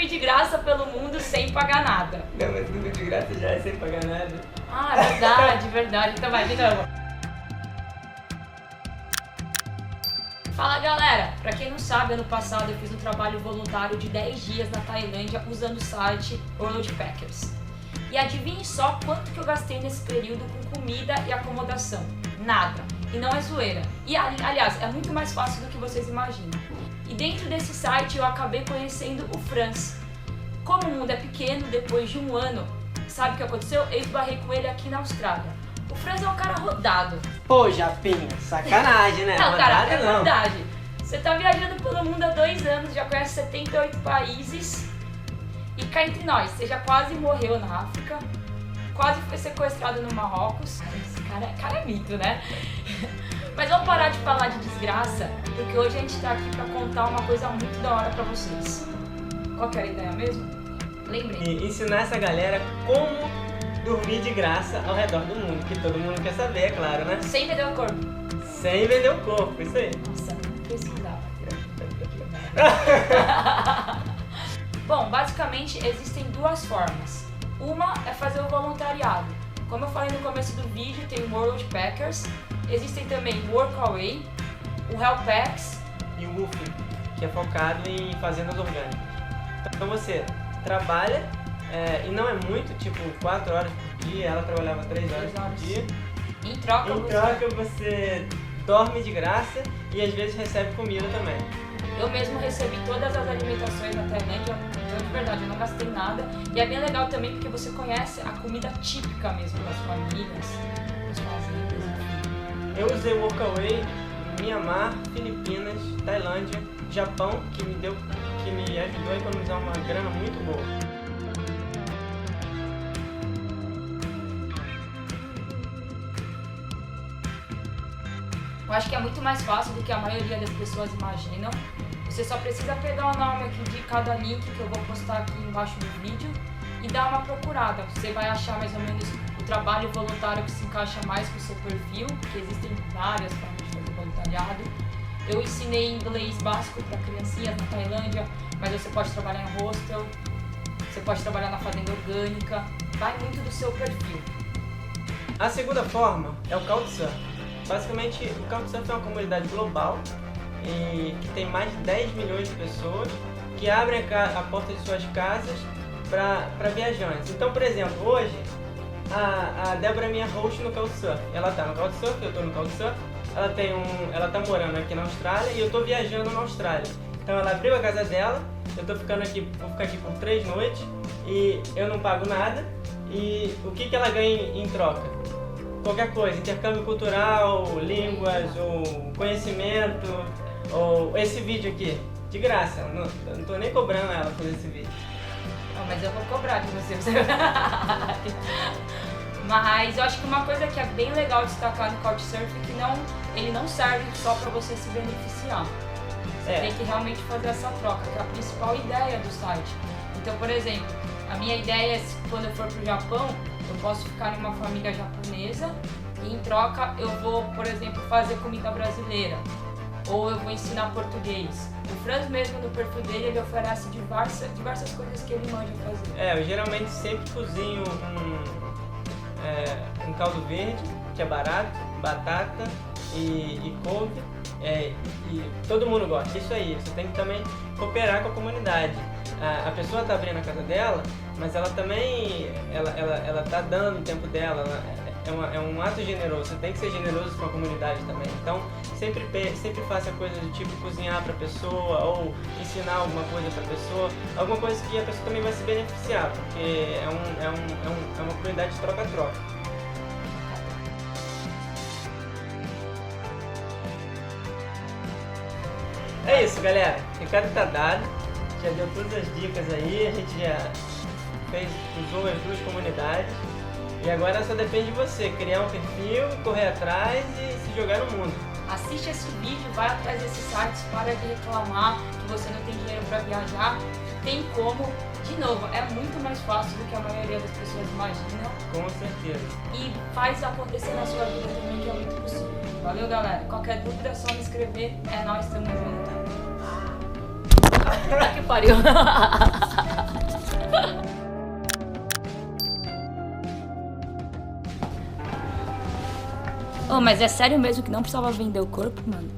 dormir de graça pelo mundo sem pagar nada. Não, mas dormir de graça já é sem pagar nada. Ah, verdade, verdade. Então vai, de novo. Fala galera, pra quem não sabe, ano passado eu fiz um trabalho voluntário de 10 dias na Tailândia usando o site World Packers. E adivinhe só quanto que eu gastei nesse período com comida e acomodação. Nada. E não é zoeira. E aliás, é muito mais fácil do que vocês imaginam. E dentro desse site eu acabei conhecendo o Franz. Como o mundo é pequeno, depois de um ano, sabe o que aconteceu? Eu esbarrei com ele aqui na Austrália. O Franz é um cara rodado. Pô, Japinha, sacanagem, né? Não, cara, é não. verdade. Você tá viajando pelo mundo há 2 anos, já conhece 78 países. E cá entre nós, você já quase morreu na África, quase foi sequestrado no Marrocos. Esse cara é mito, né? Mas vamos parar de falar de desgraça, porque hoje a gente tá aqui pra contar uma coisa muito da hora pra vocês. Qual que era a ideia mesmo? Lembrei. E ensinar essa galera como dormir de graça ao redor do mundo, que todo mundo quer saber, é claro, né? Sem vender o corpo. Sem vender o corpo, isso aí. Nossa, não precisava. Bom, basicamente existem 2 formas. Uma é fazer o voluntariado. Como eu falei no começo do vídeo, tem o World Packers, existem também o Workaway, o Helpx E o UF, que é focado em fazendas orgânicas. Então você trabalha, e não é muito, tipo 4 horas por dia, ela trabalhava 3 horas por dia. Em troca, Você dorme de graça e às vezes recebe comida também. Eu mesmo recebi todas as alimentações na Tailândia, então de verdade eu não gastei nada. E é bem legal também porque você conhece a comida típica mesmo das famílias, das fazendas, enfim. Eu usei o Workaway em Mianmar, Filipinas, Tailândia, Japão, que me ajudou a economizar uma grana muito boa. Eu acho que é muito mais fácil do que a maioria das pessoas imaginam. Você só precisa pegar o nome aqui de cada link que eu vou postar aqui embaixo do vídeo e dar uma procurada. Você vai achar mais ou menos o trabalho voluntário que se encaixa mais com o seu perfil, porque existem várias formas de fazer voluntariado. Eu ensinei inglês básico para criancinhas na Tailândia, mas você pode trabalhar em hostel, você pode trabalhar na fazenda orgânica, vai muito do seu perfil. A segunda forma é o Couchsurf. Basicamente, o Couchsurf é uma comunidade global e que tem mais de 10 milhões de pessoas que abrem a porta de suas casas para viajantes. Então, por exemplo, hoje a Débora é minha host no Couchsurf. Ela tá no Couchsurf, eu tô no Couchsurf. Ela tá morando aqui na Austrália e eu tô viajando na Austrália. Então ela abriu a casa dela, vou ficar aqui por 3 noites e eu não pago nada. E o que ela ganha em troca? Qualquer coisa, intercâmbio cultural, línguas, ou conhecimento, ou esse vídeo aqui, de graça, não tô nem cobrando ela por esse vídeo. Não, mas eu vou cobrar de você. Mas eu acho que uma coisa que é bem legal destacar no Couchsurf é que ele não serve só para você se beneficiar. Você tem que realmente fazer essa troca, que é a principal ideia do site. Então, por exemplo, a minha ideia é que quando eu for pro Japão, eu posso ficar em uma família japonesa e em troca eu vou, por exemplo, fazer comida brasileira ou eu vou ensinar português. O Franz mesmo no perfil dele, ele oferece diversas coisas que ele manja fazer. Eu geralmente sempre cozinho um caldo verde, que é barato, batata e couve, e todo mundo gosta. Isso aí, você tem que também cooperar com a comunidade. A pessoa está abrindo a casa dela, mas ela também ela tá dando o tempo dela, é um ato generoso, você tem que ser generoso com a comunidade também. Então sempre faça coisa do tipo cozinhar para a pessoa ou ensinar alguma coisa para a pessoa, alguma coisa que a pessoa também vai se beneficiar, porque é uma comunidade de troca-troca. É isso, galera, o recado tá dado, já deu todas as dicas aí, a gente já usou as 2 comunidades e agora só depende de você criar um perfil, correr atrás e se jogar no mundo. Assiste esse vídeo, vai atrás desses sites, para de reclamar que você não tem dinheiro para viajar. Tem como, de novo, é muito mais fácil do que a maioria das pessoas imaginam. Com certeza. E faz acontecer na sua vida também, que é muito possível. Valeu, galera. Qualquer dúvida é só me escrever. É nóis, tamo junto. Puta que pariu. Ô, mas é sério mesmo que não precisava vender o corpo, mano?